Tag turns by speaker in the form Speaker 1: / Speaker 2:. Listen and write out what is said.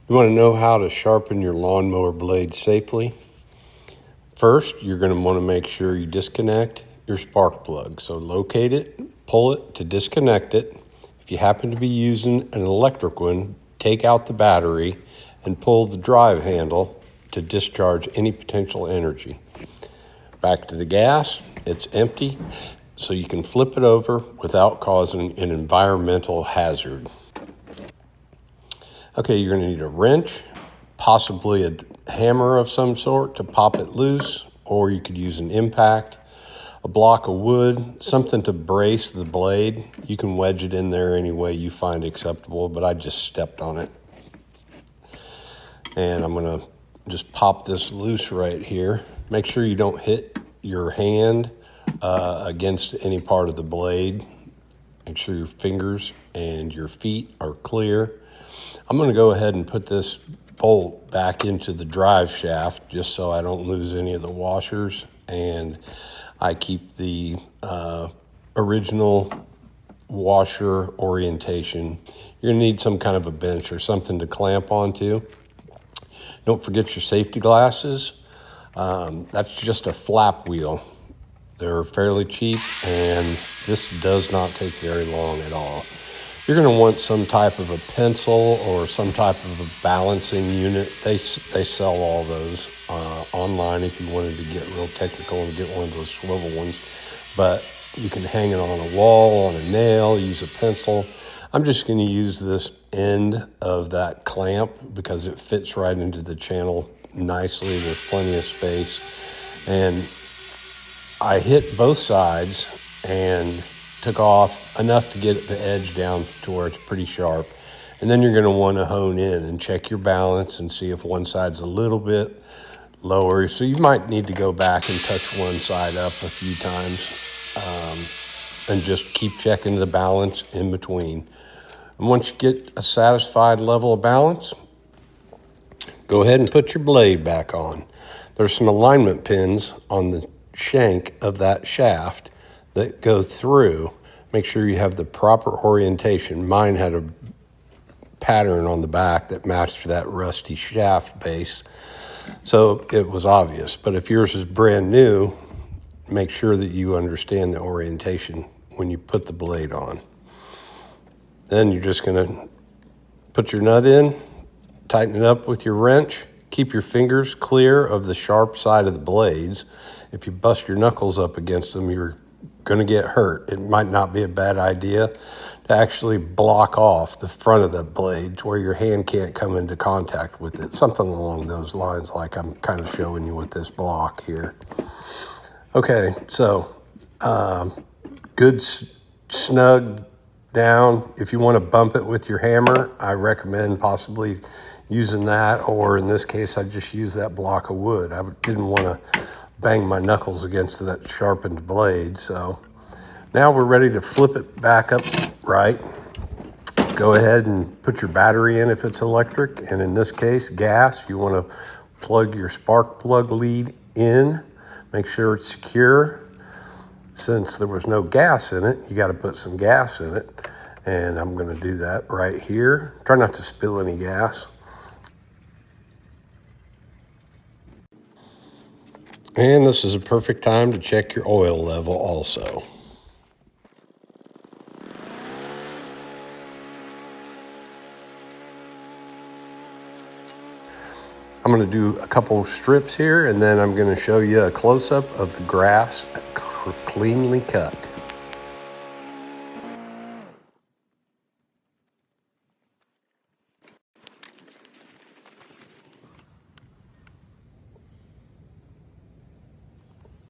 Speaker 1: You want to know how to sharpen your lawnmower blade safely? First, you're going to want to make sure you disconnect your spark plug. So locate it, pull it to disconnect it. If you happen to be using an electric one, take out the battery and pull the drive handle to discharge any potential energy. Back to the gas, it's empty, so you can flip it over without causing an environmental hazard. Okay, you're going to need a wrench, possibly a hammer of some sort to pop it loose, or you could use an impact, a block of wood, something to brace the blade. You can wedge it in there any way you find acceptable, but I just stepped on it. And I'm going to just pop this loose right here. Make sure you don't hit your hand against any part of the blade. Make sure your fingers and your feet are clear. I'm going to go ahead and put this bolt back into the drive shaft just so I don't lose any of the washers, and I keep the original washer orientation. You're going to need some kind of a bench or something to clamp onto. Don't forget your safety glasses. That's just a flap wheel. They're fairly cheap, and this does not take very long at all. You're going to want some type of a pencil or some type of a balancing unit. They sell all those online if you wanted to get real technical and get one of those swivel ones. But you can hang it on a wall, on a nail, use a pencil. I'm just going to use this end of that clamp because it fits right into the channel nicely. There's plenty of space. And I hit both sides and took off enough to get the edge down to where it's pretty sharp. And then you're going to want to hone in and check your balance and see if one side's a little bit lower. So you might need to go back and touch one side up a few times and just keep checking the balance in between. And once you get a satisfied level of balance, go ahead and put your blade back on. There's some alignment pins on the shank of that shaft that go through. Make sure you have the proper orientation. Mine had a pattern on the back that matched that rusty shaft base, so it was obvious. But if yours is brand new, make sure that you understand the orientation when you put the blade on. Then you're just going to put your nut in, tighten it up with your wrench. Keep your fingers clear of the sharp side of the blades. If you bust your knuckles up against them, you're going to get hurt. It might not be a bad idea to actually block off the front of the blade to where your hand can't come into contact with it. Something along those lines, like I'm kind of showing you with this block here. Okay, so good snug down. If you want to bump it with your hammer, I recommend possibly using that, or in this case, I just use that block of wood. I didn't want to bang my knuckles against that sharpened blade. So now we're ready to flip it back up right. Go ahead and put your battery in if it's electric, and in this case, gas. You want to plug your spark plug lead in. Make sure it's secure. Since there was no gas in it, you got to put some gas in it, and I'm going to do that right here. Try not to spill any gas. And this is a perfect time to check your oil level also. I'm going to do a couple strips here, and then I'm going to show you a close-up of the grass cleanly cut.